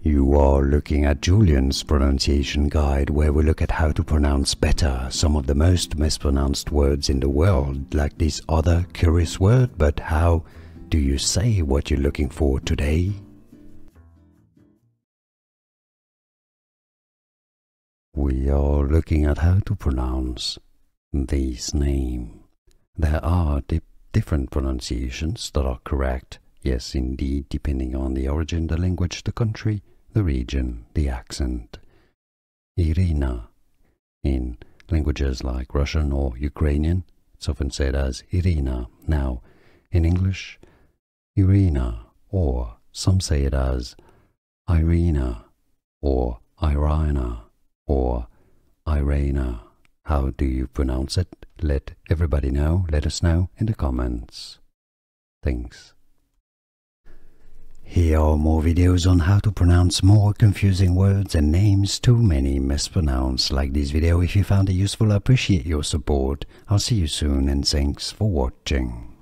You are looking at Julian's pronunciation guide, where we look at how to pronounce better some of the most mispronounced words in the world, like this other curious word. But how do you say what you're looking for today? We are looking at how to pronounce this name. There are different pronunciations that are correct. Yes, indeed, depending on the origin, the language, the country, the region, the accent. Iryna. In languages like Russian or Ukrainian, it's often said as Iryna. Now, in English, Iryna, or some say it as Iryna, or Iryna, or Iryna. How do you pronounce it? Let everybody know. Let us know in the comments. Thanks. Here are more videos on how to pronounce more confusing words and names too many mispronounced. Like this video if you found it useful. I appreciate your support. I'll see you soon and thanks for watching.